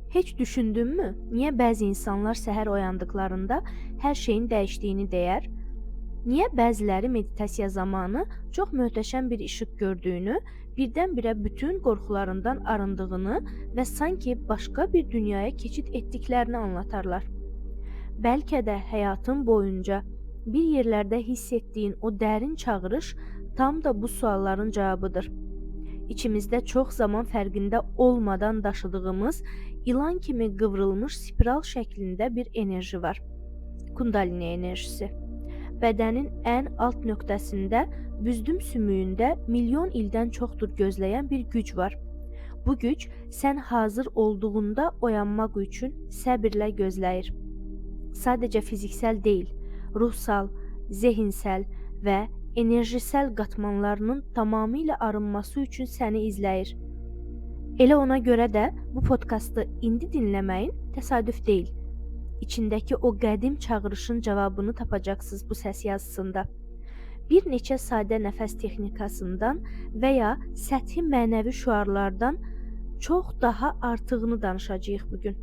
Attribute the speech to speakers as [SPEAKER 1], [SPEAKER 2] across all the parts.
[SPEAKER 1] Heç düşündünmü, niyə bəzi insanlar səhər oyandıqlarında hər şeyin dəyişdiyini deyər? Niyə bəziləri meditasiya zamanı çox möhtəşəm bir işıq gördüyünü, birdən-birə bütün qorxularından arındığını və sanki başqa bir dünyaya keçid etdiklərini anlatarlar? Bəlkə də həyatın boyunca bir yerlərdə hiss etdiyin o dərin çağırış tam da bu sualların cavabıdır. İçimizdə çox zaman fərqində olmadan daşıdığımız ilan kimi qıvrılmış spiral şəklində bir enerji var. Kundalini enerjisi. Bədənin ən alt nöqtəsində, büzdüm sümüyündə milyon ildən çoxdur gözləyən bir güc var. Bu güc sən hazır olduğunda oyanmaq üçün səbirlə gözləyir. Sadəcə fiziksel deyil, ruhsal, zehinsel və enerjisel qatmanlarının tamamilə arınması üçün səni izləyir. Elə ona görə də bu podkastı indi dinləməyin təsadüf deyil. İçindəki o qədim çağırışın cavabını tapacaqsınız bu səs yazısında. Bir neçə sadə nəfəs texnikasından və ya səthi mənəvi şüarlardan çox daha artığını danışacağıq bugün.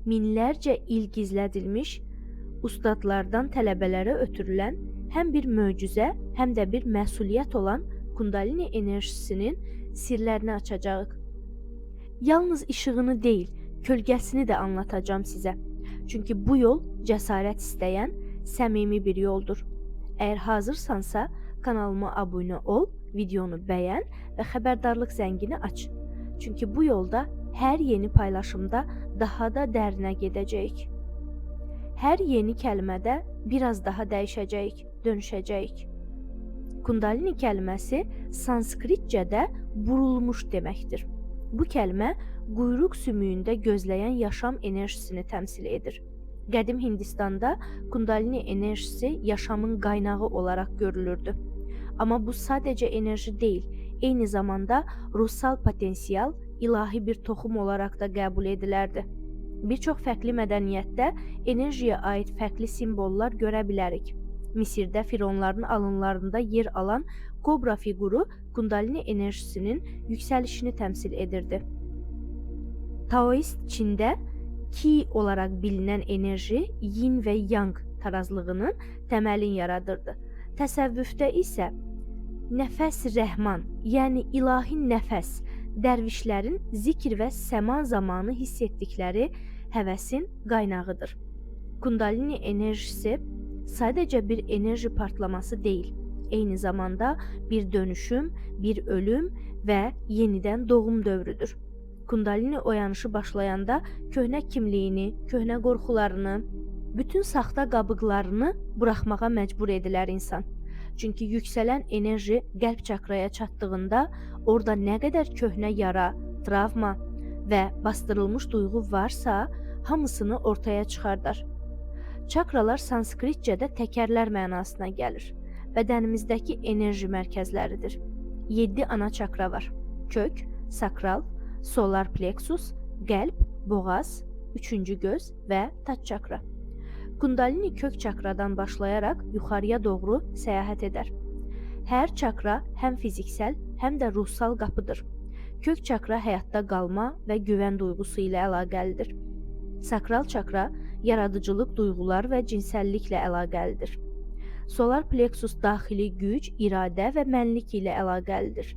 [SPEAKER 1] Minlərcə il gizlədilmiş, ustadlardan tələbələrə ötürülən həm bir möcüzə, həm də bir məsuliyyət olan Kundalini enerjisinin sirlərini açacağıq. Yalnız işığını deyil, kölgəsini də anlatacağam sizə. Çünki bu yol cəsarət istəyən, səmimi bir yoldur. Əgər hazırsansa, kanalıma abunə ol, videonu bəyən və xəbərdarlıq zəngini aç. Çünki bu yolda hər yeni paylaşımda daha da dərinə gedəcəyik. Hər yeni kəlmədə biraz daha dəyişəcəyik, dönüşəcəyik. Kundalini kəlməsi sanskritcədə burulmuş deməkdir. Bu kəlmə quyruq sümüyündə gözləyən yaşam enerjisini təmsil edir. Qədim Hindistanda Kundalini enerjisi yaşamın qaynağı olaraq görülürdü. Amma bu sadəcə enerji deyil, eyni zamanda ruhsal potensial, ilahi bir toxum olaraq da qəbul edilərdi. Bir çox fərqli mədəniyyətdə enerjiyə aid fərqli simvollar görə bilərik. Misirdə fironların alınlarında yer alan kobra fiquru Kundalini enerjisinin yüksəlişini təmsil edirdi. Taoist Çində Qi olaraq bilinən enerji yin və yang tarazlığının təməlini yaradırdı. Təsəvvüfdə isə nəfəs rəhman, yəni ilahi nəfəs, dərvişlərin zikr və səma zamanı hiss etdikləri həvəsin qaynağıdır. Kundalini enerjisi sadəcə bir enerji partlaması deyil, eyni zamanda bir dönüşüm, bir ölüm və yenidən doğum dövrüdür. Kundalini oyanışı başlayanda köhnə kimliyini, köhnə qorxularını, bütün saxta qabıqlarını buraxmağa məcbur edilər insan. Çünki yüksələn enerji qəlb çakraya çatdığında orada nə qədər köhnə yara, travma və bastırılmış duyğu varsa, hamısını ortaya çıxardar. Çakralar sanskritcədə təkərlər mənasına gəlir. Bədənimizdəki enerji mərkəzləridir. 7 ana çakra var. Kök, sakral, solar plexus, qəlb, boğaz, 3-cü göz və taç çakra. Kundalini kök çakradan başlayaraq yuxarıya doğru səyahət edər. Hər çakra həm fiziksel, həm də ruhsal qapıdır. Kök çakra həyatda qalma və güvən duyğusu ilə əlaqəlidir. Sakral çakra yaradıcılıq duyğular və cinsəlliklə əlaqəlidir. Solar plexus daxili güc, iradə və mənlik ilə əlaqəlidir.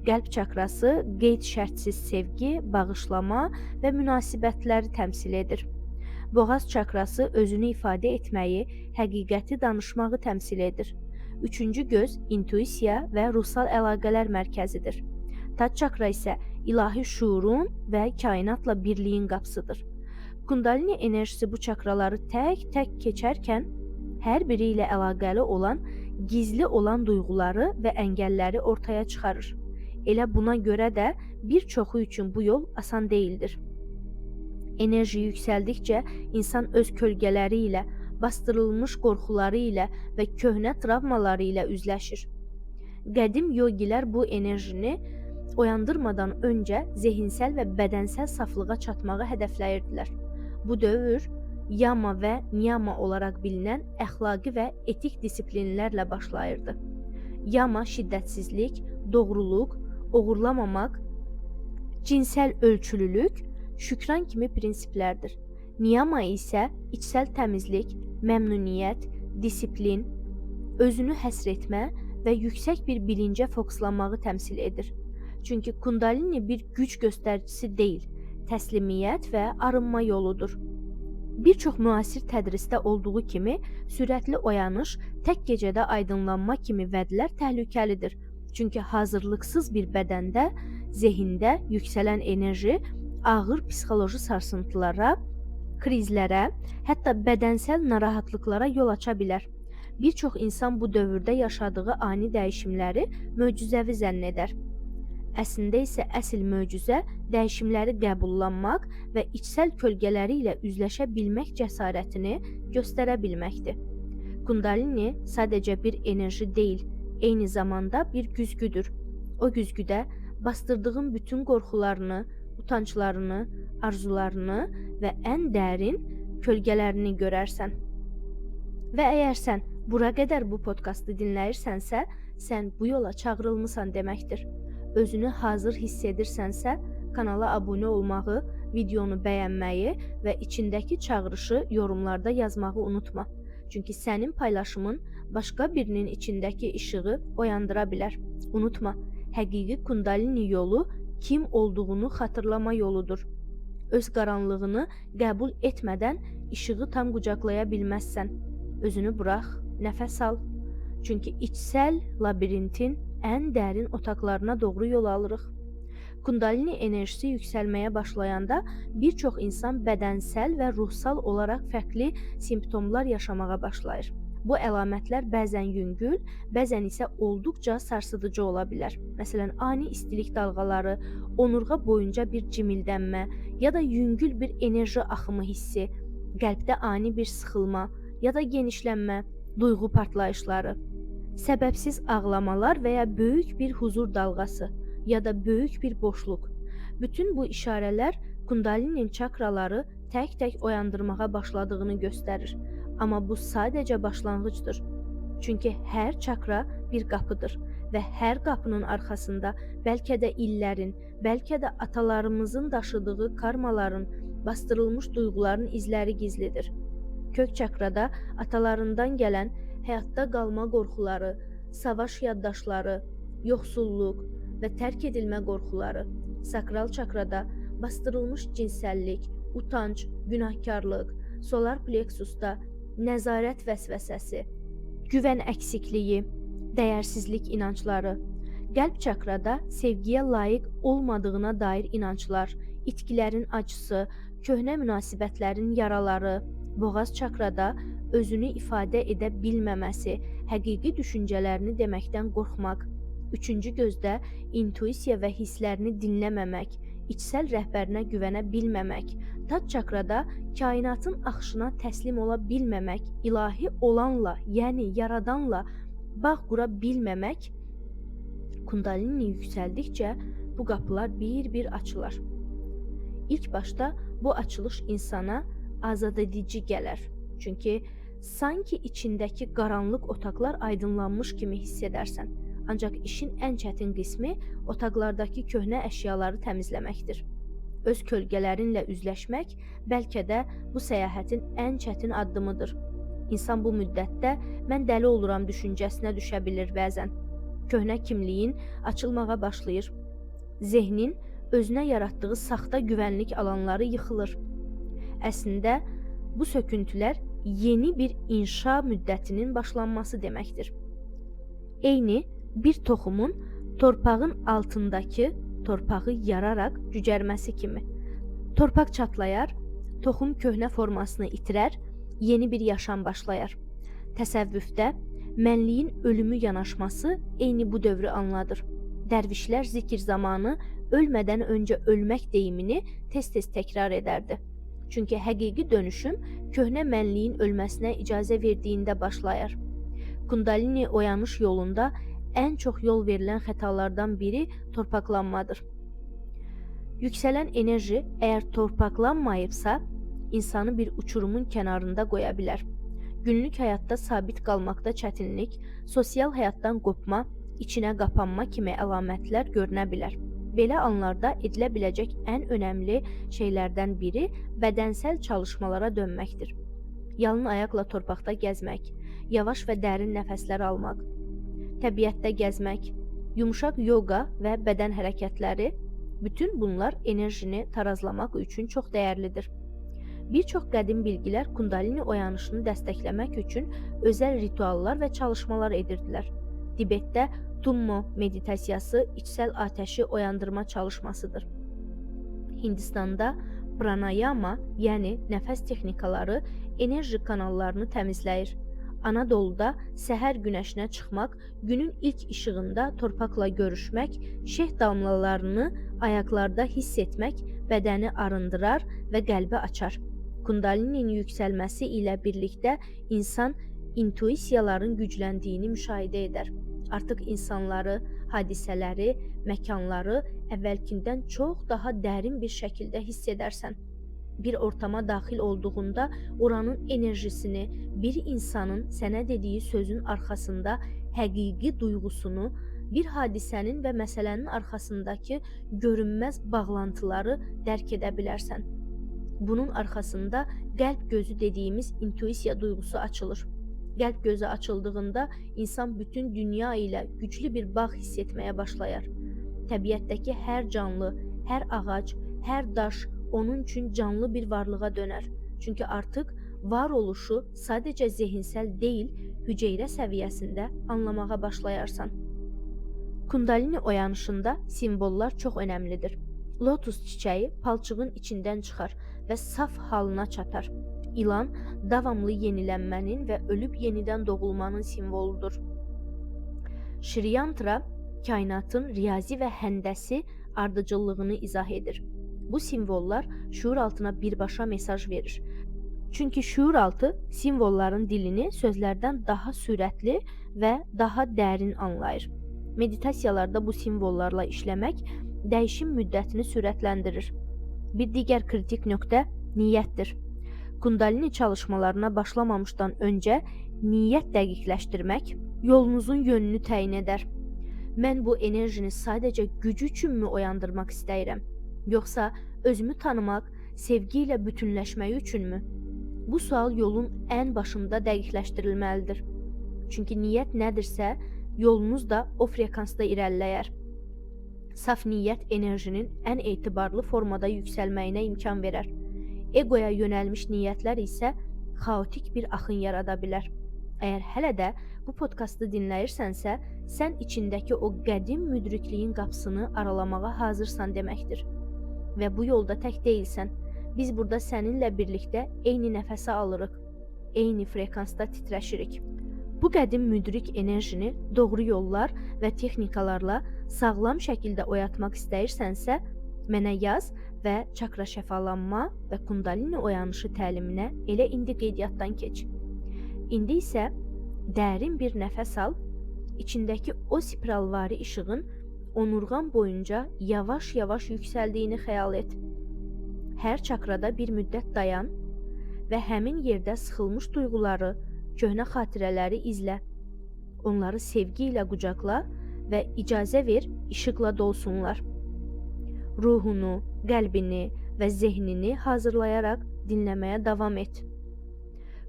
[SPEAKER 1] Qəlb çakrası qeyd-şərtsiz sevgi, bağışlama və münasibətləri təmsil edir. Boğaz çakrası özünü ifadə etməyi, həqiqəti danışmağı təmsil edir. 3-cü göz intuisiya və ruhsal əlaqələr mərkəzidir. Taç çakra isə ilahi şuurun və kainatla birliyin qapısıdır. Kundalini enerjisi bu çakraları tək-tək keçərkən hər biri ilə əlaqəli olan, gizli olan duyğuları və əngəlləri ortaya çıxarır. Elə buna görə də bir çoxu üçün bu yol asan deyildir. Enerji yüksəldikcə insan öz kölgələri ilə, bastırılmış qorxuları ilə və köhnə travmaları ilə üzləşir. Qədim yogilər bu enerjini oyandırmadan öncə zehinsel və bədənsel saflığa çatmağı hədəfləyirdilər. Bu dövr yama və niyama olaraq bilinən əxlaqi və etik disiplinlərlə başlayırdı. Yama şiddətsizlik, doğruluq, oğurlamamaq, cinsel ölçülülük, şükran kimi prinsiplərdir. Niyama isə içsəl təmizlik, məmnuniyyət, disiplin, özünü həsr etmə və yüksək bir bilincə fokuslanmağı təmsil edir. Çünki kundalini bir güc göstəricisi deyil, təslimiyyət və arınma yoludur. Bir çox müasir tədrisdə olduğu kimi, sürətli oyanış, tək gecədə aydınlanma kimi vədlər təhlükəlidir. Çünki hazırlıqsız bir bədəndə, zehində yüksələn enerji ağır psixoloji sarsıntılara, krizlərə, hətta bədənsəl narahatlıqlara yol aça bilər. Bir çox insan bu dövrdə yaşadığı ani dəyişimləri möcüzəvi zənn edər. Əslində isə əsl möcüzə dəyişimləri qəbullanmaq və içsəl kölgələri ilə üzləşə bilmək cəsarətini göstərə bilməkdir. Kundalini sadəcə bir enerji deyil, eyni zamanda bir güzgüdür. O güzgüdə bastırdığın bütün qorxularını, utanclarını, arzularını və ən dərin kölgələrini görərsən. Və əgər sən bura qədər bu podkastı dinləyirsənsə, sən bu yola çağırılmısan deməkdir. Özünü hazır hiss edirsənsə, kanala abunə olmağı, videonu bəyənməyi və içindəki çağırışı yorumlarda yazmağı unutma. Çünki sənin paylaşımın başqa birinin içindəki işığı oyandıra bilər. Unutma, həqiqi kundalini yolu kim olduğunu xatırlama yoludur. Öz qaranlığını qəbul etmədən işığı tam qucaqlaya bilməzsən. Özünü burax, nəfəs al. Çünki içsəl labirintin ən dərin otaqlarına doğru yol alırıq. Kundalini enerjisi yüksəlməyə başlayanda bir çox insan bədənsəl və ruhsal olaraq fərqli simptomlar yaşamağa başlayır. Bu əlamətlər bəzən yüngül, bəzən isə olduqca sarsıdıcı ola bilər. Məsələn, ani istilik dalğaları, onurğa boyunca bir cimildənmə ya da yüngül bir enerji axımı hissi, qəlbdə ani bir sıxılma ya da genişlənmə, duyğu partlayışları, səbəbsiz ağlamalar və ya böyük bir huzur dalğası ya da böyük bir boşluq. Bütün bu işarələr kundalinin çakraları tək-tək oyandırmağa başladığını göstərir. Amma bu sadəcə başlanğıcdır. Çünki hər çakra bir qapıdır və hər qapının arxasında bəlkə də illərin, bəlkə də atalarımızın daşıdığı karmaların, bastırılmış duyğuların izləri gizlidir. Kök çakrada atalarından gələn həyatda qalma qorxuları, savaş yaddaşları, yoxsulluq və tərk edilmə qorxuları, sakral çakrada bastırılmış cinsəllik, utanc, günahkarlıq, solar pleksusda nəzarət vəsvəsəsi, güvən əksikliyi, dəyərsizlik inancları, qəlb çakrada sevgiyə layiq olmadığına dair inanclar, itkilərin acısı, köhnə münasibətlərin yaraları, boğaz çakrada özünü ifadə edə bilməməsi, həqiqi düşüncələrini deməkdən qorxmaq, üçüncü gözdə intuisiya və hisslərini dinləməmək, içsəl rəhbərinə güvənə bilməmək, tat çakrada kainatın axışına təslim ola bilməmək, ilahi olanla, yəni yaradanla bağ qura bilməmək, kundalini yüksəldikcə bu qapılar bir-bir açılar. İlk başda bu açılış insana azad edici gələr. Çünki sanki içindəki qaranlıq otaqlar aydınlanmış kimi hiss edərsən. Ancaq işin ən çətin qismi otaqlardakı köhnə əşyaları təmizləməkdir. Öz kölgələrinlə üzləşmək bəlkə də bu səyahətin ən çətin addımıdır. İnsan bu müddətdə mən dəli oluram düşüncəsinə düşə bilir bəzən. Köhnə kimliyin açılmağa başlayır. Zehnin özünə yaratdığı saxta güvənlik alanları yıxılır. Əslində, bu söküntülər yeni bir inşa müddətinin başlanması deməkdir. Eyni bir toxumun torpağın altındakı torpağı yararaq cücərməsi kimi. Torpaq çatlayar, toxum köhnə formasını itirər, yeni bir yaşam başlayar. Təsəvvüfdə mənliyin ölümü yanaşması eyni bu dövrü anladır. Dərvişlər zikir zamanı ölmədən öncə ölmək deyimini tez-tez təkrar edərdi. Çünki həqiqi dönüşüm köhnə mənliyin ölməsinə icazə verdiyində başlayır. Kundalini oyanış yolunda ən çox yol verilən xətalardan biri torpaqlanmadır. Yüksələn enerji əgər torpaqlanmayıbsa, insanı bir uçurumun kənarında qoya bilər. Günlük həyatda sabit qalmaqda çətinlik, sosial həyatdan qopma, içinə qapanma kimi əlamətlər görünə bilər. Belə anlarda edilə biləcək ən önəmli şeylərdən biri bədənsəl çalışmalara dönməkdir. Yalın ayaqla torpaqda gəzmək, yavaş və dərin nəfəslər almaq, təbiətdə gəzmək, yumşaq yoga və bədən hərəkətləri, bütün bunlar enerjini tarazlamaq üçün çox dəyərlidir. Bir çox qədim bilgilər kundalini oyanışını dəstəkləmək üçün özəl rituallar və çalışmalar edirdilər. Tibetdə Tummo meditasiyası içsəl atəşi oyandırma çalışmasıdır. Hindistanda pranayama, yəni nəfəs texnikaları enerji kanallarını təmizləyir. Anadoluda səhər günəşinə çıxmaq, günün ilk işığında torpaqla görüşmək, şeh damlalarını ayaqlarda hiss etmək bədəni arındırar və qəlbi açar. Kundalinin yüksəlməsi ilə birlikdə insan intuisiyaların gücləndiyini müşahidə edər. Artıq insanları, hadisələri, məkanları əvvəlkindən çox daha dərin bir şəkildə hiss edərsən. Bir ortama daxil olduğunda oranın enerjisini, bir insanın sənə dediyi sözün arxasında həqiqi duyğusunu, bir hadisənin və məsələnin arxasındakı görünməz bağlantıları dərk edə bilərsən. Bunun arxasında qəlb gözü dediyimiz intuisiya duyğusu açılır. Qəlb gözü açıldığında insan bütün dünya ilə güclü bir bağ hiss etməyə başlayar. Təbiətdəki hər canlı, hər ağac, hər daş onun üçün canlı bir varlığa dönər. Çünki artıq varoluşu sadəcə zehinsəl deyil, hüceyrə səviyyəsində anlamağa başlayarsan. Kundalini oyanışında simvollar çox önəmlidir. Lotus çiçəyi palçığın içindən çıxar və saf halına çatar. İlan davamlı yenilənmənin və ölüb yenidən doğulmanın simvoludur. Şriyantra kainatın riyazi və həndəsi ardıcıllığını izah edir. Bu simvollar şuur altına birbaşa mesaj verir. Çünki şuur altı simvolların dilini sözlərdən daha sürətli və daha dərin anlayır. Meditasiyalarda bu simvollarla işləmək dəyişim müddətini sürətləndirir. Bir digər kritik nöqtə niyyətdir. Kundalini çalışmalarına başlamamışdan öncə niyyət dəqiqləşdirmək yolunuzun yönünü təyin edər. Mən bu enerjini sadəcə gücü üçünmü oyandırmaq istəyirəm, yoxsa özümü tanımaq, sevgi ilə bütünləşmək üçünmü? Bu sual yolun ən başında dəqiqləşdirilməlidir. Çünki niyyət nədirsə, yolunuz da o frekansda irəliləyər. Saf niyyət enerjinin ən etibarlı formada yüksəlməyinə imkan verər. Egoya yönəlmiş niyyətlər isə xaotik bir axın yarada bilər. Əgər hələ də bu podkastı dinləyirsənsə, sən içindəki o qədim müdrikliyin qapısını aralamağa hazırsan deməkdir. Və bu yolda tək deyilsən. Biz burada səninlə birlikdə eyni nəfəsə alırıq, eyni frekansda titrəşirik. Bu qədim müdrik enerjini doğru yollar və texnikalarla sağlam şəkildə oyatmaq istəyirsənsə, mənə yaz və çakra şəfalanma və kundalini oyanışı təliminə elə indi qeydiyyatdan keç. İndi isə dərin bir nəfəs al, içindəki o spiralvari işığın onurğan boyunca yavaş-yavaş yüksəldiyini xəyal et. Hər çakrada bir müddət dayan və həmin yerdə sıxılmış duyğuları, köhnə xatirələri izlə. Onları sevgi ilə qucaqla və icazə ver işıqla dolsunlar. Ruhunu, qəlbini və zehnini hazırlayaraq dinləməyə davam et.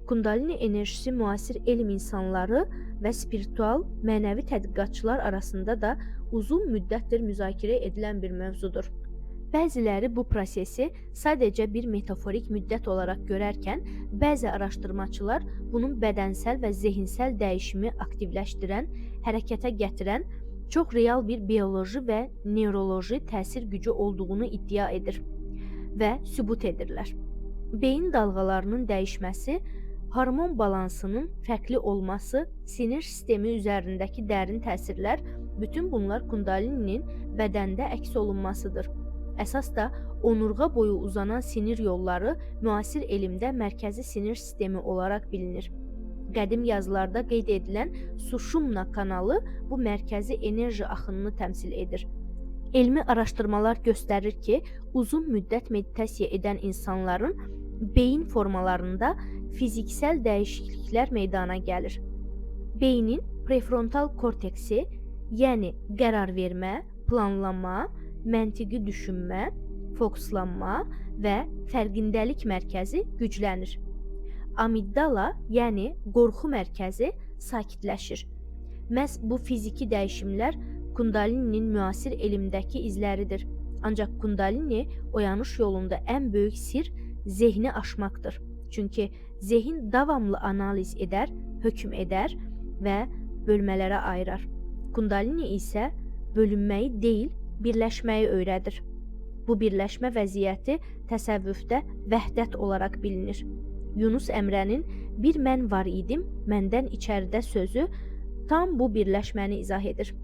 [SPEAKER 1] Kundalini enerjisi müasir elm insanları və spiritual, mənəvi tədqiqatçılar arasında da uzun müddətdir müzakirə edilən bir mövzudur. Bəziləri bu prosesi sadəcə bir metaforik müddət olaraq görərkən, bəzi araşdırmaçılar bunun bədənsəl və zehinsəl dəyişimi aktivləşdirən, hərəkətə gətirən, çox real bir bioloji və neuroloji təsir gücü olduğunu iddia edir və sübut edirlər. Beyin dalğalarının dəyişməsi, hormon balansının fərqli olması, sinir sistemi üzərindəki dərin təsirlər, bütün bunlar kundalininin bədəndə əks olunmasıdır. Əsas da onurğa boyu uzanan sinir yolları müasir elmdə mərkəzi sinir sistemi olaraq bilinir. Qədim yazılarda qeyd edilən Sushumna kanalı bu mərkəzi enerji axınını təmsil edir. Elmi araşdırmalar göstərir ki, uzun müddət meditasiya edən insanların beyin formalarında fiziksel dəyişikliklər meydana gəlir. Beynin prefrontal korteksi, yəni qərar vermə, planlama, məntiqi düşünmə, fokuslanma və fərqindəlik mərkəzi güclənir. Amigdala, yəni qorxu mərkəzi sakitləşir. Məhz bu fiziki dəyişimlər Kundalini'nin müasir elmdəki izləridir. Ancaq Kundalini oyanış yolunda ən böyük sir zehni aşmaqdır. Çünki zehin davamlı analiz edər, hökm edər və bölmələrə ayırar. Kundalini isə bölünməyi deyil, birləşməyi öyrədir. Bu birləşmə vəziyyəti təsəvvüfdə vəhdət olaraq bilinir. Yunus Əmrənin "Bir mən var idim, məndən içəridə" sözü tam bu birləşməni izah edir.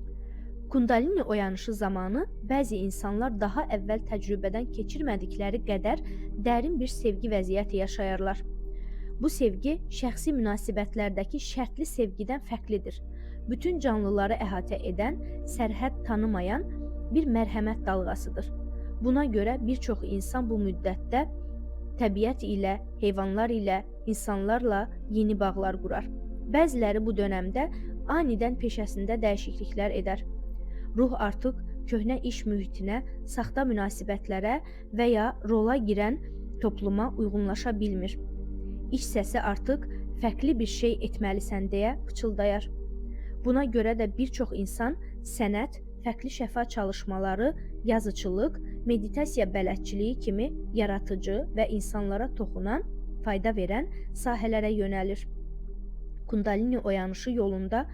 [SPEAKER 1] Kundalini oyanışı zamanı bəzi insanlar daha əvvəl təcrübədən keçirmədikləri qədər dərin bir sevgi vəziyyəti yaşayarlar. Bu sevgi şəxsi münasibətlərdəki şərtli sevgidən fərqlidir. Bütün canlıları əhatə edən, sərhəd tanımayan bir mərhəmət dalğasıdır. Buna görə bir çox insan bu müddətdə təbiət ilə, heyvanlar ilə, insanlarla yeni bağlar qurar. Bəziləri bu dönəmdə anidən peşəsində dəyişikliklər edər. Ruh artıq köhnə iş mühitinə, saxta münasibətlərə və ya rola girən topluma uyğunlaşa bilmir. İç səsi artıq fərqli bir şey etməlisən deyə pıçıldayar. Buna görə də bir çox insan sənət, fərqli şəfa çalışmaları, yazıçılıq, meditasiya bələdçiliyi kimi yaratıcı və insanlara toxunan, fayda verən sahələrə yönəlir. Kundalini oyanışı yolunda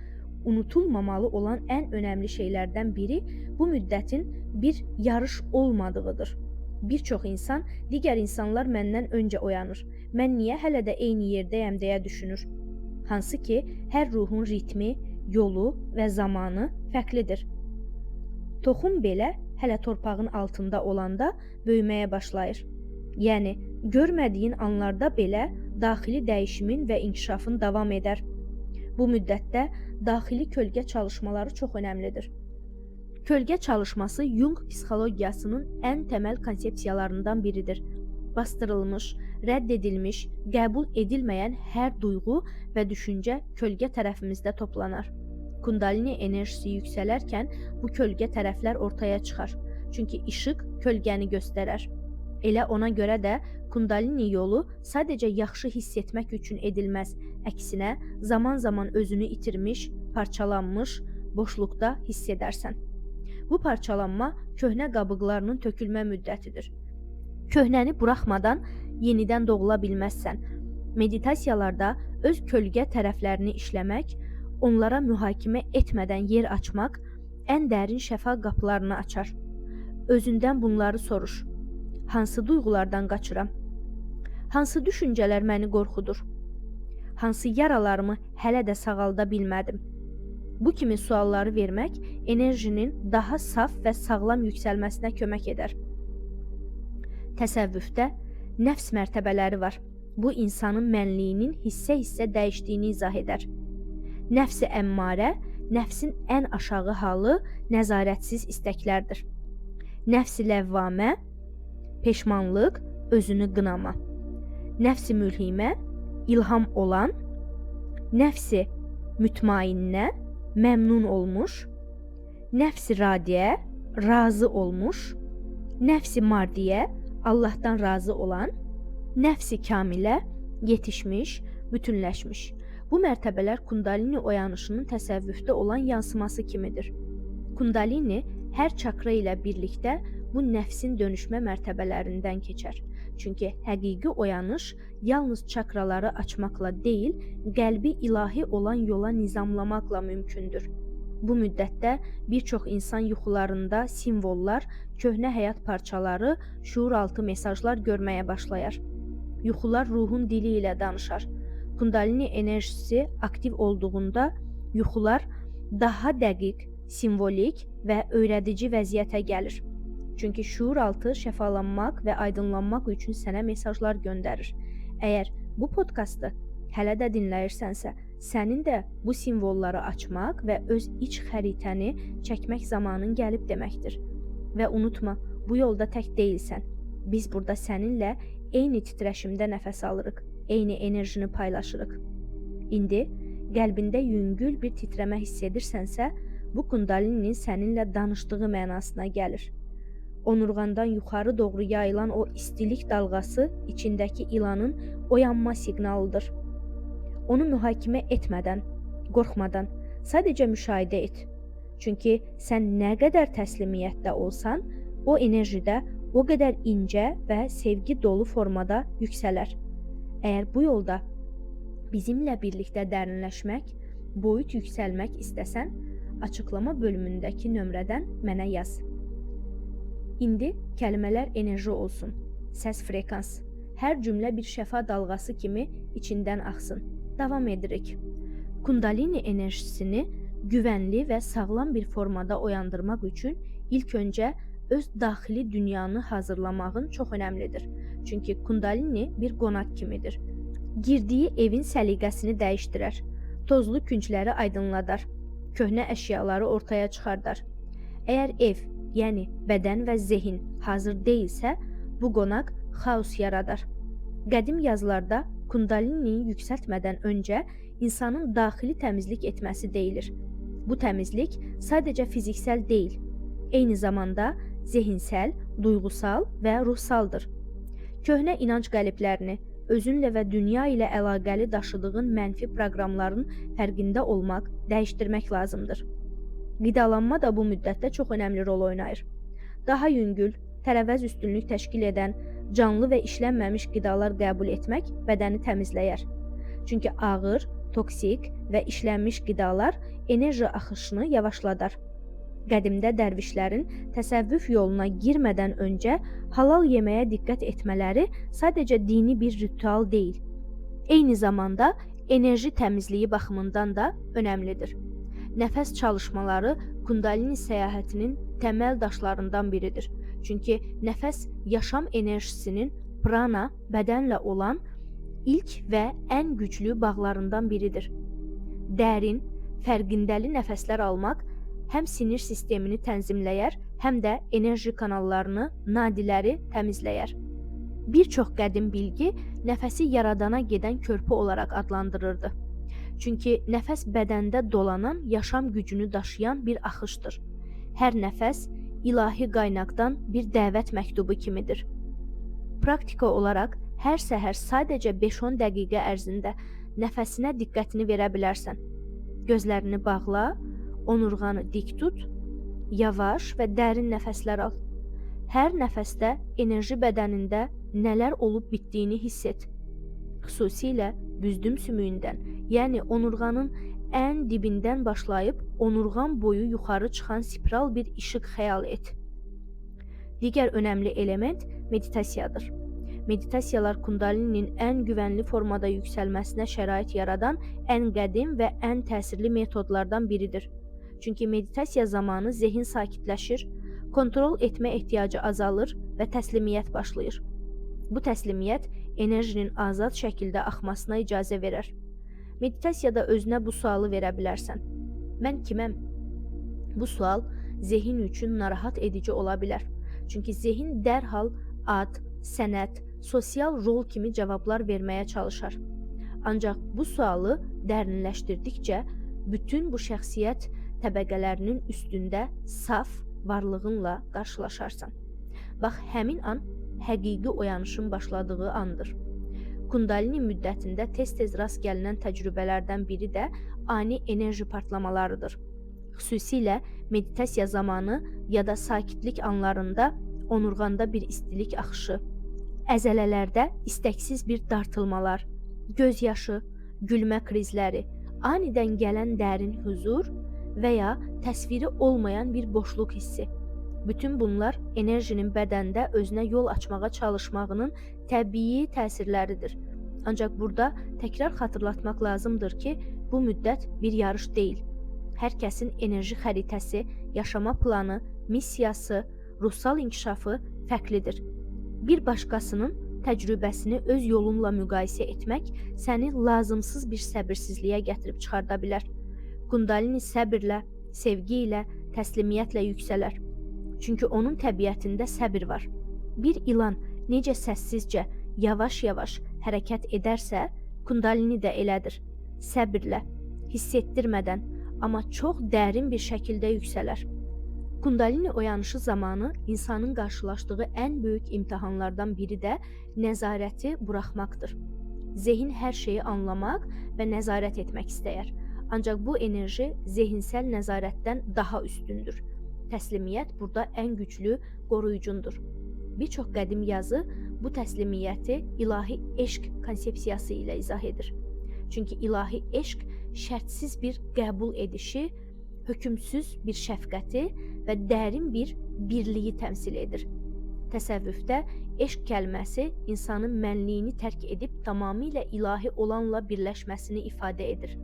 [SPEAKER 1] unutulmamalı olan ən önəmli şeylərdən biri bu müddətin bir yarış olmadığıdır. Bir çox insan, digər insanlar məndən öncə oyanır, mən niyə hələ də eyni yerdəyəm deyə düşünür. Hansı ki, hər ruhun ritmi, yolu və zamanı fərqlidir. Toxum belə hələ torpağın altında olanda böyüməyə başlayır. Yəni, görmədiyin anlarda belə daxili dəyişimin və inkişafın davam edər. Bu müddətdə daxili kölgə çalışmaları çox önəmlidir. Kölgə çalışması Jung psixologiyasının ən təməl konsepsiyalarından biridir. Bastırılmış, rədd edilmiş, qəbul edilməyən hər duyğu və düşüncə kölgə tərəfimizdə toplanar. Kundalini enerjisi yüksələrkən bu kölgə tərəflər ortaya çıxar. Çünki işıq kölgəni göstərər. Elə ona görə də Kundalini yolu sadəcə yaxşı hiss etmək üçün edilməz. Əksinə, zaman-zaman özünü itirmiş, parçalanmış, boşluqda hiss edərsən. Bu parçalanma köhnə qabıqlarının tökülmə müddətidir. Köhnəni buraxmadan yenidən doğula bilməzsən. Meditasiyalarda öz kölgə tərəflərini işləmək, onlara mühakimə etmədən yer açmaq ən dərin şəfa qapılarını açar. Özündən bunları soruş. Hansı duyğulardan qaçıram? Hansı düşüncələr məni qorxudur? Hansı yaralarımı hələ də sağalda bilmədim? Bu kimi sualları vermək enerjinin daha saf və sağlam yüksəlməsinə kömək edər. Təsəvvüfdə nəfs mərtəbələri var. Bu insanın mənliyinin hissə-hissə dəyişdiyini izah edər. Nəfs-i əmmarə, nəfsin ən aşağı halı nəzarətsiz istəklərdir. Nəfs-i ləvvamə, peşmanlıq, özünü qınama. Nəfs-i mülhimə, ilham olan, nəfs-i mütmainnə, məmnun olmuş, nəfs-i radiyə, razı olmuş, nəfs-i mardiyə, Allahdan razı olan, nəfs-i kamilə, yetişmiş, bütünləşmiş. Bu mərtəbələr Kundalini oyanışının təsəvvüfdə olan yansıması kimidir. Kundalini hər çakra ilə birlikdə bu nəfsin dönüşmə mərtəbələrindən keçər. Çünki həqiqi oyanış yalnız çakraları açmaqla deyil, qəlbi ilahi olan yola nizamlamaqla mümkündür. Bu müddətdə bir çox insan yuxularında simvollar, köhnə həyat parçaları, şuuraltı mesajlar görməyə başlayar. Yuxular ruhun dili ilə danışar. Kundalini enerjisi aktiv olduğunda yuxular daha dəqiq, simvolik və öyrədici vəziyyətə gəlir. Çünki şuuraltı şəfalanmaq və aydınlanmaq üçün sənə mesajlar göndərir. Əgər bu podkastı hələ də dinləyirsənsə, sənin də bu simvolları açmaq və öz iç xəritəni çəkmək zamanın gəlib deməkdir. Və unutma, bu yolda tək deyilsən. Biz burada səninlə eyni titrəşimdə nəfəs alırıq, eyni enerjini paylaşırıq. İndi qəlbində yüngül bir titrəmə hiss edirsənsə, bu Kundalinin səninlə danışdığı mənasına gəlir. Onurğandan yuxarı doğru yayılan o istilik dalğası içindəki ilanın oyanma siqnalıdır. Onu mühakimə etmədən, qorxmadan, sadəcə müşahidə et. Çünki sən nə qədər təslimiyyətdə olsan, o enerji də o qədər incə və sevgi dolu formada yüksələr. Əgər bu yolda bizimlə birlikdə dərinləşmək, boyut yüksəlmək istəsən, açıqlama bölümündəki nömrədən mənə yaz. İndi kəlmələr enerji olsun, səs frekans, hər cümlə bir şəfa dalğası kimi içindən axsın. Davam edirik. Kundalini enerjisini güvənli və sağlam bir formada oyandırmaq üçün ilk öncə öz daxili dünyanı hazırlamağın çox önəmlidir. Çünki kundalini bir qonaq kimidir. Girdiyi evin səliqəsini dəyişdirər, tozlu küncləri aydınladar, köhnə əşyaları ortaya çıxardar. Əgər ev, yəni bədən və zehin hazır deyilsə, bu qonaq xaos yaradar. Qədim yazılarda kundalini yüksəltmədən öncə insanın daxili təmizlik etməsi deyilir. Bu təmizlik sadəcə fiziksel deyil, eyni zamanda zehinsel, duyğusal və ruhsaldır. Köhnə inanc qəliblərini, özünlə və dünya ilə əlaqəli daşıdığın mənfi proqramların fərqində olmaq, dəyişdirmək lazımdır. Qidalanma da bu müddətdə çox önəmli rol oynayır. Daha yüngül, tərəvəz üstünlük təşkil edən, canlı və işlənməmiş qidalar qəbul etmək bədəni təmizləyər. Çünki ağır, toksik və işlənmiş qidalar enerji axışını yavaşladar. Qədimdə dərvişlərin təsəvvüf yoluna girmədən öncə halal yeməyə diqqət etmələri sadəcə dini bir ritual deyil. Eyni zamanda enerji təmizliyi baxımından da önəmlidir. Nəfəs çalışmaları kundalini səyahətinin təməl daşlarından biridir. Çünki nəfəs yaşam enerjisinin prana, bədənlə olan ilk və ən güclü bağlarından biridir. Dərin, fərqindəli nəfəslər almaq həm sinir sistemini tənzimləyər, həm də enerji kanallarını, nadiləri təmizləyər. Bir çox qədim bilgi nəfəsi yaradana gedən körpü olaraq adlandırırdı. Çünki nəfəs bədəndə dolanan yaşam gücünü daşıyan bir axışdır. Hər nəfəs ilahi qaynaqdan bir dəvət məktubu kimidir. Praktika olaraq hər səhər sadəcə 5-10 dəqiqə ərzində nəfəsinə diqqətini verə bilərsən. Gözlərini bağla, onurğanı dik tut, yavaş və dərin nəfəslər al. Hər nəfəsdə enerji bədənində nələr olub bitdiyini hiss et. Xüsusilə büzdüm sümüyündən, yəni onurğanın ən dibindən başlayıb onurğan boyu yuxarı çıxan spiral bir işıq xəyal et. Digər önəmli element meditasiyadır. Meditasiyalar kundalinin ən güvənli formada yüksəlməsinə şərait yaradan ən qədim və ən təsirli metodlardan biridir. Çünki meditasiya zamanı zehin sakitləşir, kontrol etmə ehtiyacı azalır və təslimiyyət başlayır. Bu təslimiyyət enerjinin azad şəkildə axmasına icazə verər. Meditasiyada özünə bu sualı verə bilərsən. Mən kiməm? Bu sual zehin üçün narahat edici ola bilər. Çünki zehin dərhal ad, sənət, sosial rol kimi cavablar verməyə çalışar. Ancaq bu sualı dərinləşdirdikcə bütün bu şəxsiyyət təbəqələrinin üstündə saf varlığınla qarşılaşarsan. Bax, həmin an həqiqi oyanışın başladığı andır. Kundalini müddətində tez-tez rast gəlinən təcrübələrdən biri də ani enerji partlamalarıdır. Xüsusilə meditasiya zamanı ya da sakitlik anlarında onurğanda bir istilik axışı, əzələlərdə istəksiz bir dartılmalar, göz yaşı, gülmə krizləri, anidən gələn dərin huzur və ya təsviri olmayan bir boşluq hissi. Bütün bunlar enerjinin bədəndə özünə yol açmağa çalışmağının təbii təsirləridir. Ancaq burada təkrar xatırlatmaq lazımdır ki, bu müddət bir yarış deyil. Hər kəsin enerji xəritəsi, yaşama planı, missiyası, ruhsal inkişafı fərqlidir. Bir başqasının təcrübəsini öz yolunla müqayisə etmək səni lazımsız bir səbirsizliyə gətirib çıxarda bilər. Kundalini səbirlə, sevgi ilə, təslimiyyətlə yüksələr. Çünki onun təbiətində səbir var. Bir ilan necə səssizcə, yavaş-yavaş hərəkət edərsə, kundalini də elədir. Səbirlə, hiss etdirmədən, amma çox dərin bir şəkildə yüksələr. Kundalini oyanışı zamanı insanın qarşılaşdığı ən böyük imtahanlardan biri də nəzarəti buraxmaqdır. Zehin hər şeyi anlamaq və nəzarət etmək istəyər. Ancaq bu enerji zehinsel nəzarətdən daha üstündür. Təslimiyyət burada ən güclü qoruyucundur. Bir çox qədim yazı bu təslimiyyəti ilahi eşq konsepsiyası ilə izah edir. Çünki ilahi eşq şərtsiz bir qəbul edişi, hökümsüz bir şəfqəti və dərin bir birliyi təmsil edir. Təsəvvüfdə eşq kəlməsi insanın mənliyini tərk edib tamamilə ilahi olanla birləşməsini ifadə edir.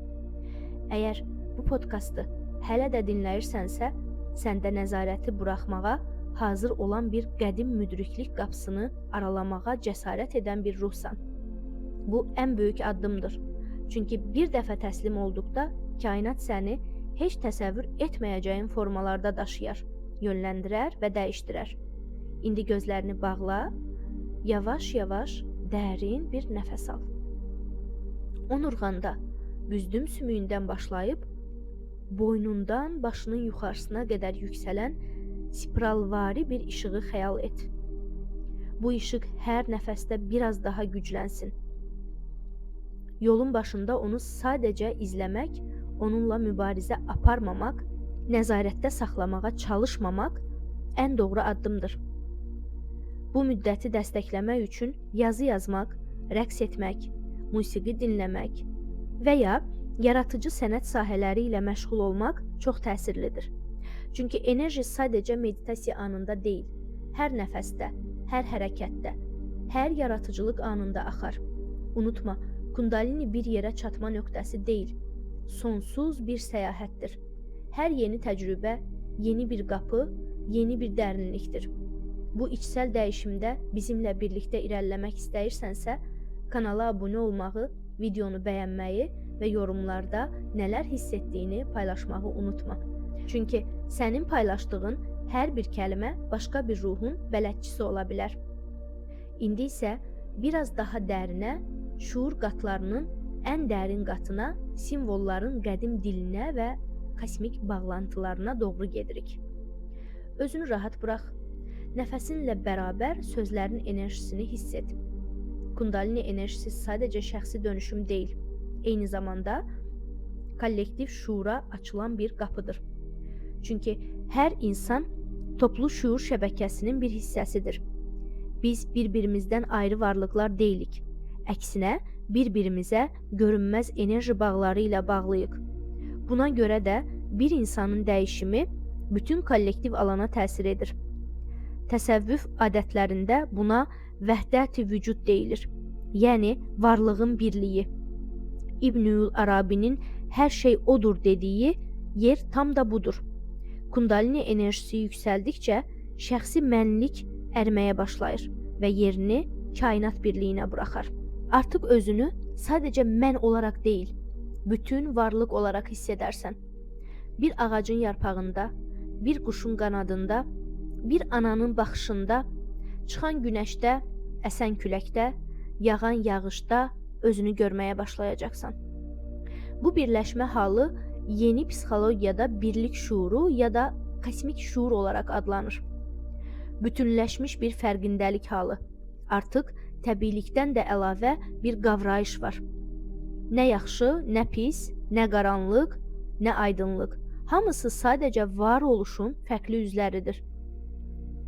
[SPEAKER 1] Əgər bu podkastı hələ də dinləyirsənsə, səndə nəzarəti buraxmağa hazır olan bir qədim müdriklik qapısını aralamağa cəsarət edən bir ruhsan. Bu ən böyük addımdır. Çünki bir dəfə təslim olduqda kainat səni heç təsəvvür etməyəcəyin formalarda daşıyar, yönləndirər və dəyişdirər. İndi gözlərini bağla, yavaş-yavaş dərin bir nəfəs al. Onurğanda büzdüm sümüyündən başlayıb, boynundan başının yuxarısına qədər yüksələn spiralvari bir işığı xəyal et. Bu işıq hər nəfəsdə biraz daha güclənsin. Yolun başında onu sadəcə izləmək, onunla mübarizə aparmamaq, nəzarətdə saxlamağa çalışmamaq ən doğru addımdır. Bu müddəti dəstəkləmək üçün yazı yazmaq, rəqs etmək, musiqi dinləmək və ya yaradıcı sənət sahələri ilə məşğul olmaq çox təsirlidir. Çünki enerji sadəcə meditasiya anında deyil, hər nəfəsdə, hər hərəkətdə, hər yaradıcılıq anında axar. Unutma, Kundalini bir yerə çatma nöqtəsi deyil, sonsuz bir səyahətdir. Hər yeni təcrübə, yeni bir qapı, yeni bir dərinlikdir. Bu içsəl dəyişimdə bizimlə birlikdə irəliləmək istəyirsənsə, kanala abunə olmağı, videonu bəyənməyi və yorumlarda nələr hiss etdiyini paylaşmağı unutma. Çünki sənin paylaşdığın hər bir kəlmə başqa bir ruhun bələdçisi ola bilər. İndi isə biraz daha dərinə, şuur qatlarının ən dərin qatına, simvolların qədim dilinə və kosmik bağlantılarına doğru gedirik. Özünü rahat burax. Nəfəsinlə bərabər sözlərin enerjisini hiss et. Kundalini enerjisi sadəcə şəxsi dönüşüm deyil, eyni zamanda kollektiv şuura açılan bir qapıdır. Çünki hər insan toplu şuur şəbəkəsinin bir hissəsidir. Biz bir-birimizdən ayrı varlıqlar deyilik. Əksinə, bir-birimizə görünməz enerji bağları ilə bağlıyıq. Buna görə də bir insanın dəyişimi bütün kollektiv alana təsir edir. Təsəvvüf adətlərində buna vəhdət-i vücud deyilir, yəni varlığın birliyi. İbnül Arabinin hər şey odur dediyi yer tam da budur. Kundalini enerjisi yüksəldikcə şəxsi mənlik əriməyə başlayır və yerini kainat birliyinə buraxar. Artıq özünü sadəcə mən olaraq deyil, bütün varlıq olaraq hiss edərsən. Bir ağacın yarpağında, bir quşun qanadında, bir ananın baxışında, çıxan günəşdə, əsən küləkdə, yağan yağışda özünü görməyə başlayacaqsan. Bu birləşmə halı yeni psixologiyada birlik şuuru ya da kosmik şuur olaraq adlanır. Bütünləşmiş bir fərqindəlik halı. Artıq təbiilikdən də əlavə bir qavrayış var. Nə yaxşı, nə pis, nə qaranlıq, nə aydınlıq. Hamısı sadəcə var oluşun fərqli üzləridir.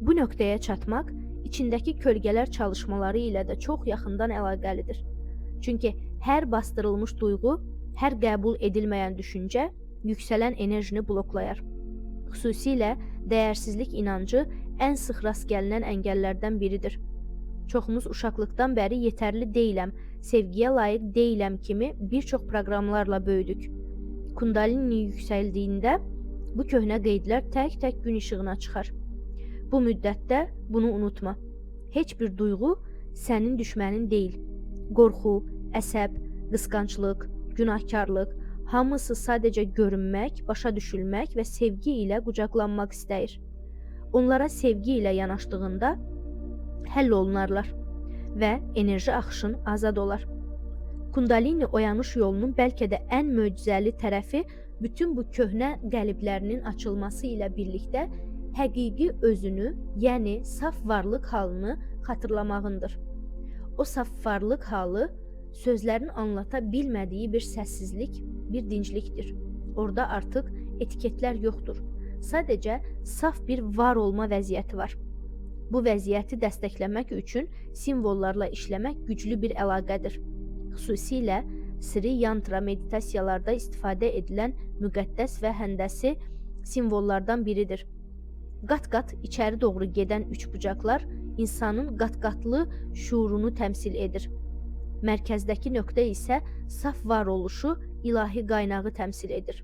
[SPEAKER 1] Bu nöqtəyə çatmaq içindəki kölgələr çalışmaları ilə də çox yaxından əlaqəlidir. Çünki hər bastırılmış duyğu, hər qəbul edilməyən düşüncə yüksələn enerjini bloklayar. Xüsusilə dəyərsizlik inancı ən sıx rast gəlinən əngəllərdən biridir. Çoxumuz uşaqlıqdan bəri yetərli deyiləm, sevgiyə layiq deyiləm kimi bir çox proqramlarla böyüdük. Kundalini yüksəldiyində bu köhnə qeydlər tək-tək gün işığına çıxar. Bu müddətdə bunu unutma. Heç bir duyğu sənin düşmənin deyil. Qorxu, əsəb, qısqanclıq, günahkarlıq, hamısı sadəcə görünmək, başa düşülmək və sevgi ilə qucaqlanmaq istəyir. Onlara sevgi ilə yanaşdığında həll olunarlar və enerji axışın azad olar. Kundalini oyanış yolunun bəlkə də ən möcüzəli tərəfi bütün bu köhnə qəliblərinin açılması ilə birlikdə həqiqi özünü, yəni saf varlıq halını xatırlamağındır. O saf varlıq halı sözlərin anlata bilmədiyi bir səssizlik, bir dinclikdir. Orada artıq etiketlər yoxdur. Sadəcə saf bir var olma vəziyyəti var. Bu vəziyyəti dəstəkləmək üçün simvollarla işləmək güclü bir əlaqədir. Xüsusilə Sri Yantra meditasiyalarda istifadə edilən müqəddəs və həndəsi simvollardan biridir. Qat-qat içəri doğru gedən üçbucaqlar insanın qat-qatlı şuurunu təmsil edir. Mərkəzdəki nöqtə isə saf varoluşu, ilahi qaynağı təmsil edir.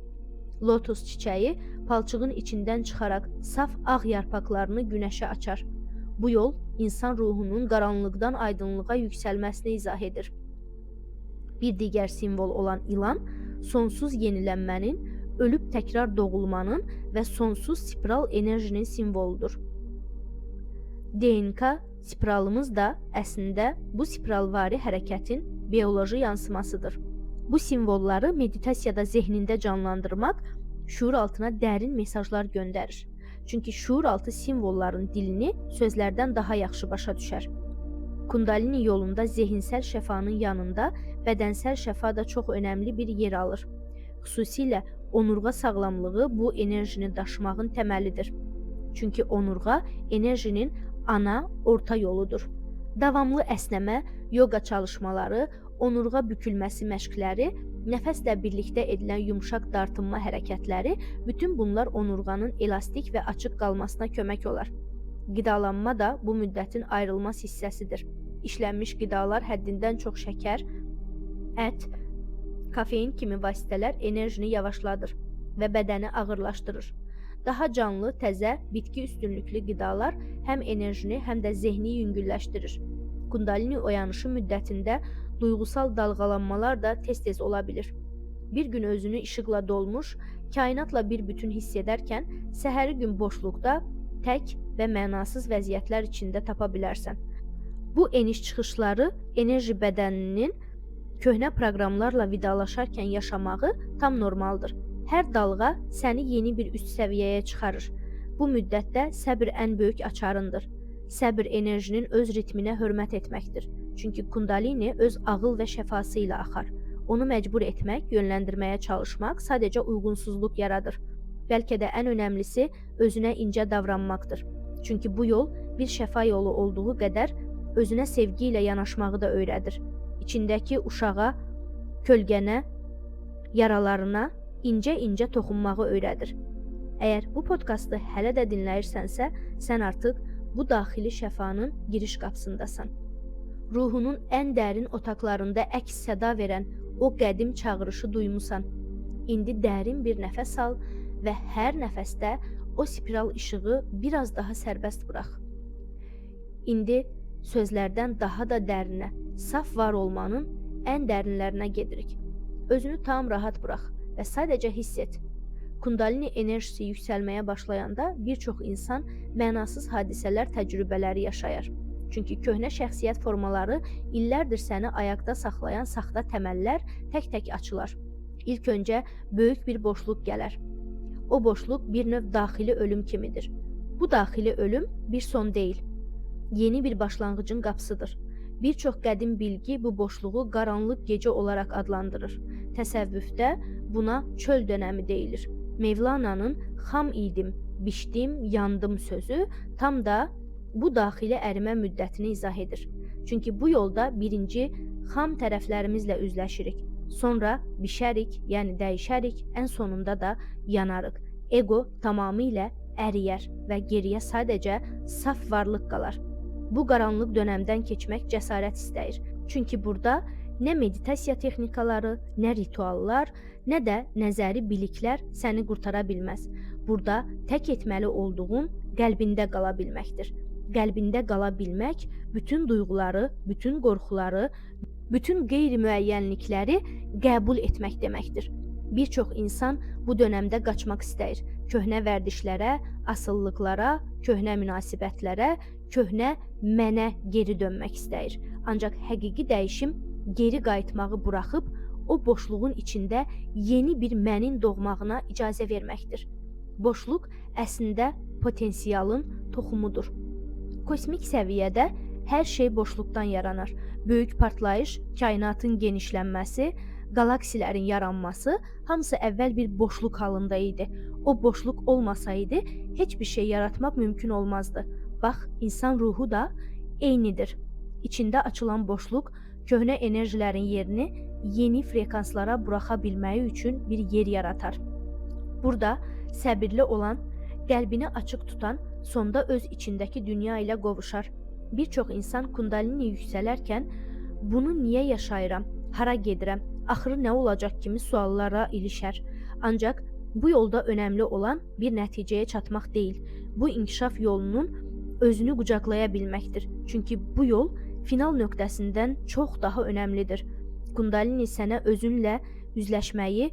[SPEAKER 1] Lotus çiçəyi palçığın içindən çıxaraq saf ağ yarpaqlarını günəşə açar. Bu yol insan ruhunun qaranlıqdan aydınlığa yüksəlməsini izah edir. Bir digər simvol olan ilan, sonsuz yenilənmənin, ölüb təkrar doğulmanın və sonsuz spiral enerjinin simvoludur. DNK spiralımız da əslində bu spiralvari hərəkətin bioloji yansımasıdır. Bu simvolları meditasiyada zehnində canlandırmaq şuur altına dərin mesajlar göndərir. Çünki şuur altı simvolların dilini sözlərdən daha yaxşı başa düşər. Kundalini yolunda zehinsel şəfanın yanında bədənsel şəfa da çox önəmli bir yer alır. Xüsusilə onurğa sağlamlığı bu enerjini daşımağın təməlidir. Çünki onurğa enerjinin ana, orta yoludur. Davamlı əsnəmə, yoga çalışmaları, onurğa bükülməsi məşqləri, nəfəslə birlikdə edilən yumşaq dartınma hərəkətləri, bütün bunlar onurğanın elastik və açıq qalmasına kömək olar. Qidalanma da bu müddətin ayrılmaz hissəsidir. İşlənmiş qidalar, həddindən çox şəkər, ət, kafein kimi vasitələr enerjini yavaşladır və bədəni ağırlaşdırır. Daha canlı, təzə, bitki üstünlüklü qidalar həm enerjini, həm də zehni yüngülləşdirir. Kundalini oyanışı müddətində duyğusal dalğalanmalar da tez-tez ola bilir. Bir gün özünü işıqla dolmuş, kainatla bir bütün hiss edərkən, səhəri gün boşluqda, tək və mənasız vəziyyətlər içində tapa bilərsən. Bu eniş-çıxışları enerji bədəninin köhnə proqramlarla vidalaşarkən yaşamağı tam normaldır. Hər dalğa səni yeni bir üst səviyyəyə çıxarır. Bu müddətdə səbr ən böyük açarındır. Səbr enerjinin öz ritminə hörmət etməkdir. Çünki kundalini öz ağıl və şəfası ilə axar. Onu məcbur etmək, yönləndirməyə çalışmaq sadəcə uyğunsuzluq yaradır. Bəlkə də ən önəmlisi özünə incə davranmaqdır. Çünki bu yol bir şəfa yolu olduğu qədər özünə sevgi ilə yanaşmağı da öyrədir. İçindəki uşağa, kölgənə, yaralarına incə-incə toxunmağı öyrədir. Əgər bu podkastı hələ də dinləyirsənsə, sən artıq bu daxili şəfanın giriş qapısındasan. Ruhunun ən dərin otaqlarında əks səda verən o qədim çağırışı duymusan. İndi dərin bir nəfəs al və hər nəfəsdə o spiral işığı biraz daha sərbəst burax. İndi sözlərdən daha da dərinə, saf var olmanın ən dərinlərinə gedirik. Özünü tam rahat burax və sadəcə hiss et. Kundalini enerjisi yüksəlməyə başlayanda bir çox insan mənasız hadisələr, təcrübələri yaşayar. Çünki köhnə şəxsiyyət formaları illərdir səni ayaqda saxlayan saxta təməllər tək-tək açılar. İlk öncə böyük bir boşluq gələr. O boşluq bir növ daxili ölüm kimidir. Bu daxili ölüm bir son deyil. Yeni bir başlanğıcın qapısıdır. Bir çox qədim bilgi bu boşluğu qaranlıq gecə olaraq adlandırır. Təsəvvüfdə buna çöl dönəmi deyilir. Mevlana'nın xam idim, bişdim, yandım sözü tam da bu daxili ərimə müddətini izah edir. Çünki bu yolda birinci xam tərəflərimizlə üzləşirik. Sonra bişərik, yəni dəyişərik, ən sonunda da yanarıq. Ego tamamilə əriyər və geriyə sadəcə saf varlıq qalar. Bu qaranlıq dönəmdən keçmək cəsarət istəyir. Çünki burada nə meditasiya texnikaları, nə rituallar, nə də nəzəri biliklər səni qurtara bilməz. Burada tək etməli olduğun qəlbində qala bilməkdir. Qəlbində qala bilmək, bütün duyğuları, bütün qorxuları, bütün qeyri-müəyyənlikləri qəbul etmək deməkdir. Bir çox insan bu dönəmdə qaçmaq istəyir. Köhnə vərdişlərə, asıllıqlara, köhnə münasibətlərə, köhnə mənə geri dönmək istəyir. Ancaq həqiqi dəyişim geri qayıtmağı buraxıb, o boşluğun içində yeni bir mənin doğmağına icazə verməkdir. Boşluq əslində potensialın toxumudur. Kosmik səviyyədə hər şey boşluqdan yaranır. Böyük partlayış, kainatın genişlənməsi, qalaksilərin yaranması hamısı əvvəl bir boşluq halında idi. O boşluq olmasaydı heç bir şey yaratmaq mümkün olmazdı. Bax, insan ruhu da eynidir. İçində açılan boşluq köhnə enerjilərin yerini yeni frekanslara buraxa bilməyi üçün bir yer yaratar. Burada səbirli olan, qəlbini açıq tutan, sonda öz içindəki dünya ilə qovuşar. Bir çox insan kundalini yüksələrkən bunu niyə yaşayıram, hara gedirəm, axırı nə olacaq kimi suallara ilişər. Ancaq bu yolda önəmli olan bir nəticəyə çatmaq deyil, bu inkişaf yolunun özünü qucaqlaya bilməkdir. Çünki bu yol final nöqtəsindən çox daha önəmlidir. Kundalini sənə özünlə üzləşməyi,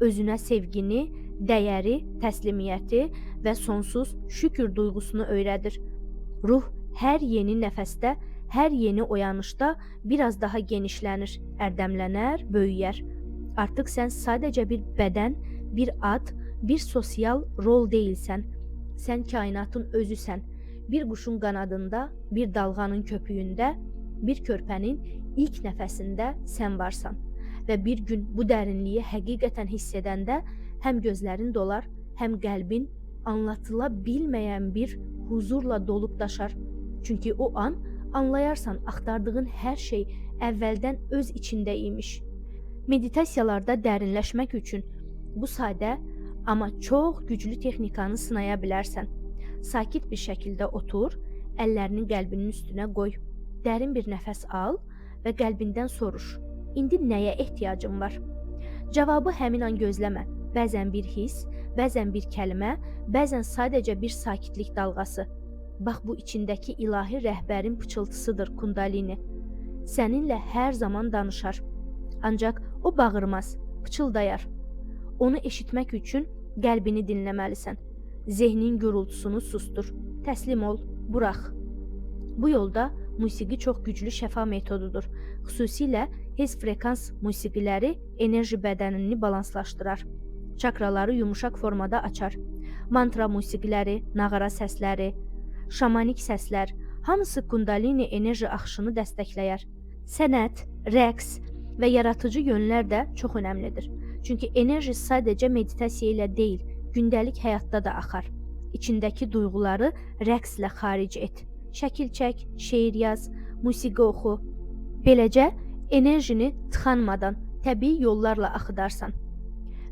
[SPEAKER 1] özünə sevgini, dəyəri, təslimiyyəti və sonsuz şükür duyğusunu öyrədir. Ruh hər yeni nəfəsdə, hər yeni oyanışda biraz daha genişlənir, ərdəmlənər, böyüyər. Artıq sən sadəcə bir bədən, bir ad, bir sosial rol deyilsən. Sən kainatın özüsən. Bir quşun qanadında, bir dalğanın köpüyündə, bir körpənin ilk nəfəsində sən varsan. Və bir gün bu dərinliyi həqiqətən hiss edəndə həm gözlərin dolar, həm qəlbin anlatıla bilməyən bir huzurla dolub daşar. Çünki o an anlayarsan axtardığın hər şey əvvəldən öz içində imiş. Meditasiyalarda dərinləşmək üçün bu sadə, amma çox güclü texnikanı sınaya bilərsən. Sakit bir şəkildə otur, əllərini qəlbinin üstünə qoy. Dərin bir nəfəs al və qəlbindən soruş. İndi nəyə ehtiyacın var? Cavabı həmin an gözləmə. Bəzən bir hiss, bəzən bir kəlmə, bəzən sadəcə bir sakitlik dalğası. Bax, bu içindəki ilahi rəhbərin pıçıltısıdır kundalini. Səninlə hər zaman danışar. Ancaq o bağırmaz, pıçıldayar. Onu eşitmək üçün qəlbini dinləməlisən. Zehnin gürültüsünü sustur. Təslim ol, burax. Bu yolda musiqi çox güclü şəfa metodudur. Xüsusilə hez frekans musiqiləri enerji bədənini balanslaşdırar. Çakraları yumuşaq formada açar. Mantra musiqiləri, nağara səsləri, şamanik səslər, hamısı kundalini enerji axışını dəstəkləyər. Sənət, rəqs və yaratıcı yönlər də çox önəmlidir. Çünki enerji sadəcə meditasiya ilə deyil, gündəlik həyatda da axar. İçindəki duyğuları rəqslə xaric et. Şəkil çək, şeir yaz, musiqi oxu. Beləcə enerjini tıxanmadan təbii yollarla axıdarsan.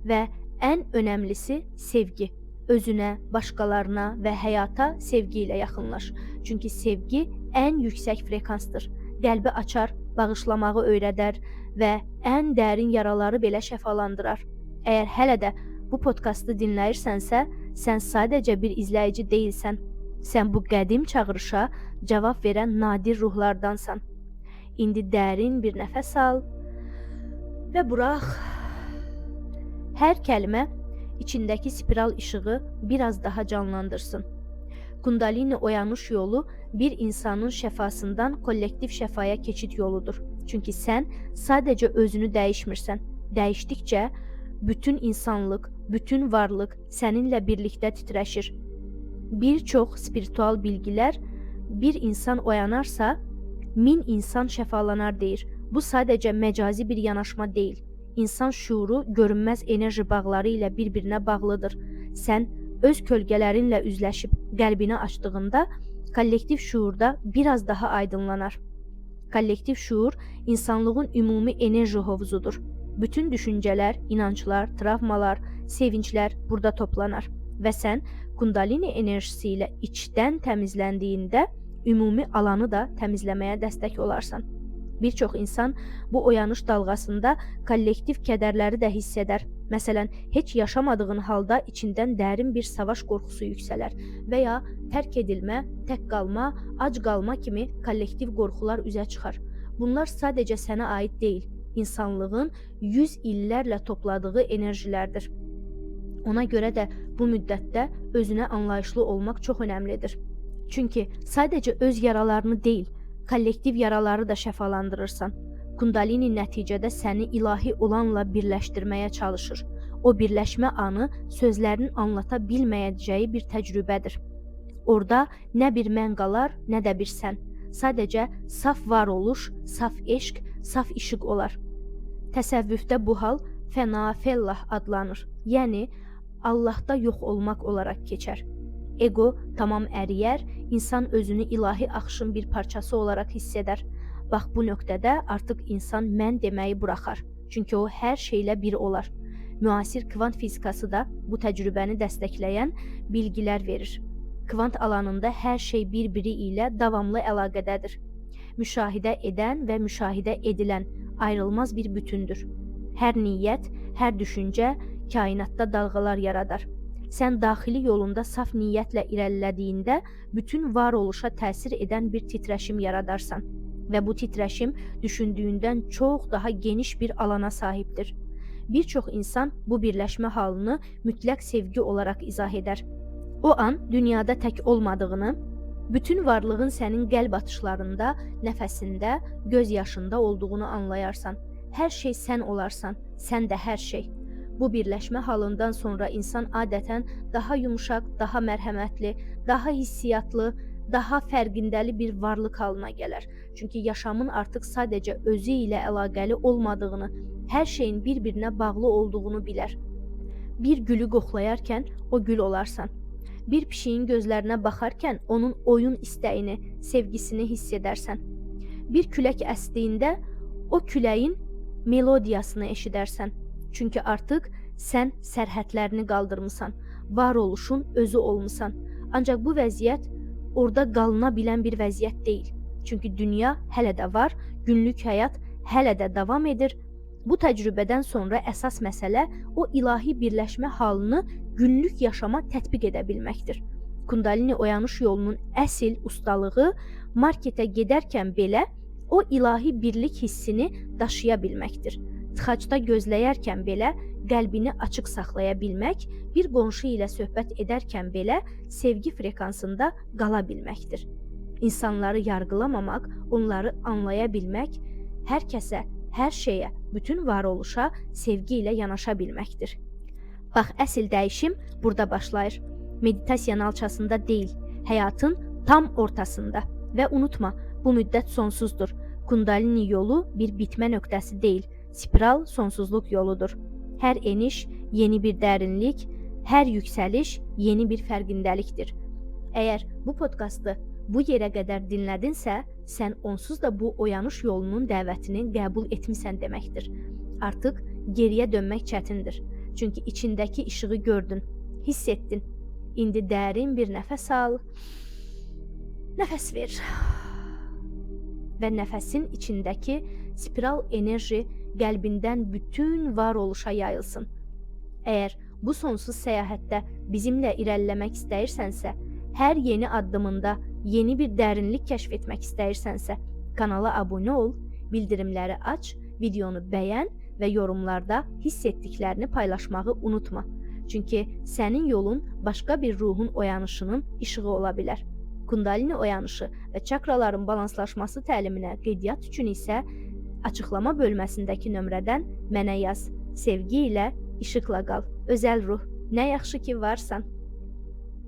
[SPEAKER 1] Və ən önəmlisi sevgi. Özünə, başqalarına və həyata sevgi ilə yaxınlaş. Çünki sevgi ən yüksək frekansdır. Qəlbi açar, bağışlamağı öyrədər və ən dərin yaraları belə şəfalandırar. Əgər hələ də bu podkastı dinləyirsənsə, sən sadəcə bir izləyici deyilsən. Sən bu qədim çağırışa cavab verən nadir ruhlardansan. İndi dərin bir nəfəs al və burax. Hər kəlmə içindəki spiral işığı biraz daha canlandırsın. Kundalini oyanış yolu bir insanın şəfasından kollektiv şəfaya keçid yoludur. Çünki sən sadəcə özünü dəyişmirsən. Dəyişdikcə bütün insanlıq, bütün varlıq səninlə birlikdə titrəşir. Bir çox spiritual bilgilər bir insan oyanarsa 1000 insan şəfalanar deyir. Bu sadəcə məcazi bir yanaşma deyil. İnsan şuuru görünməz enerji bağları ilə bir-birinə bağlıdır. Sən öz kölgələrinlə üzləşib qəlbini açdığında kollektiv şuurda biraz daha aydınlanar. Kollektiv şuur insanlığın ümumi enerji hovuzudur. Bütün düşüncələr, inanclar, travmalar, sevinclər burada toplanar və sən kundalini enerjisi ilə içdən təmizləndiyində ümumi alanı da təmizləməyə dəstək olarsan. Bir çox insan bu oyanış dalğasında kollektiv kədərləri də hiss edər. Məsələn, heç yaşamadığın halda içindən dərin bir savaş qorxusu yüksələr və ya tərk edilmə, tək qalma, ac qalma kimi kollektiv qorxular üzə çıxar. Bunlar sadəcə sənə aid deyil, insanlığın 100 illərlə topladığı enerjilərdir. Ona görə də bu müddətdə özünə anlayışlı olmaq çox önəmlidir. Çünki sadəcə öz yaralarını deyil, kollektiv yaraları da şəfalandırırsan. Kundalini nəticədə səni ilahi olanla birləşdirməyə çalışır. o birləşmə anı sözlərinin anlata bilməyəcəyi bir təcrübədir. Orada nə bir mən qalar, nə də bir sən. Sadəcə saf varoluş, saf eşq, saf işıq olar. Təsəvvüfdə bu hal fəna-fellah adlanır. Yəni Allahda yox olmaq olaraq keçər. Ego tamam əriyər, insan özünü ilahi axışın bir parçası olaraq hiss edər. Bax bu nöqtədə artıq insan mən deməyi buraxar. Çünki o hər şeylə bir olar. Müasir kvant fizikası da bu təcrübəni dəstəkləyən bilgilər verir. Kvant alanında hər şey bir-biri ilə davamlı əlaqədədir. Müşahidə edən və müşahidə edilən ayrılmaz bir bütündür. Hər niyyət, hər düşüncə kainatda dalğalar yaradar. Sən daxili yolunda saf niyyətlə irəlilədiyində bütün varoluşa təsir edən bir titrəşim yaradarsan və bu titrəşim düşündüyündən çox daha geniş bir alana sahibdir. Bir çox insan bu birləşmə halını mütləq sevgi olaraq izah edər. O an dünyada tək olmadığını, bütün varlığın sənin qəlb atışlarında, nəfəsində, göz yaşında olduğunu anlayarsan. Hər şey sən olarsan, sən də hər şey. Bu birləşmə halından sonra insan adətən daha yumşaq, daha mərhəmətli, daha hissiyatlı, daha fərqindəli bir varlıq halına gələr. Çünki yaşamın artıq sadəcə özü ilə əlaqəli olmadığını, hər şeyin bir-birinə bağlı olduğunu bilər. Bir gülü qoxlayarkən o gül olarsan. Bir pişiyin gözlərinə baxarkən onun oyun istəyini, sevgisini hiss edərsən. Bir külək əsdiyində o küləyin melodiyasını eşidərsən. Çünki artıq sən sərhədlərini qaldırmısan, varoluşun özü olmusan. Ancaq bu vəziyyət orada qalına bilən bir vəziyyət deyil. Çünki dünya hələ də var, günlük həyat hələ də davam edir. Bu təcrübədən sonra əsas məsələ o ilahi birləşmə halını günlük yaşama tətbiq edə bilməkdir. Kundalini oyanış yolunun əsl ustalığı marketə gedərkən belə o ilahi birlik hissini daşıya bilməkdir. Tıxacda gözləyərkən belə qəlbini açıq saxlaya bilmək, bir qonşu ilə söhbət edərkən belə sevgi frekansında qala bilməkdir. İnsanları yargılamamaq, onları anlaya bilmək, hər kəsə, hər şeyə, bütün varoluşa sevgi ilə yanaşa bilməkdir. Bax, əsl dəyişim burada başlayır. Meditasiyanın alçasında deyil, həyatın tam ortasında. Və unutma, bu müddət sonsuzdur. Kundalini yolu bir bitmə nöqtəsi deyil, spiral sonsuzluq yoludur. Hər eniş yeni bir dərinlik, hər yüksəliş yeni bir fərqindəlikdir. Əgər bu podkastı bu yerə qədər dinlədinsə, sən onsuz da bu oyanış yolunun dəvətini qəbul etmisən deməkdir. Artıq geriyə dönmək çətindir. Çünki içindəki işığı gördün, hiss etdin. İndi dərin bir nəfəs al, nəfəs ver və nəfəsin içindəki spiral enerji qəlbindən bütün varoluşa yayılsın. Əgər bu sonsuz səyahətdə bizimlə irəliləmək istəyirsənsə, hər yeni addımında yeni bir dərinlik kəşf etmək istəyirsənsə, kanala abunə ol, bildirimləri aç, videonu bəyən və yorumlarda hiss etdiklərini paylaşmağı unutma. Çünki sənin yolun başqa bir ruhun oyanışının işığı ola bilər. Kundalini oyanışı və çakraların balanslaşması təliminə qeydiyyat üçün isə açıqlama bölməsindəki nömrədən mənə yaz. Sevgi ilə, işıqla qal. Özəl ruh, nə yaxşı ki varsan.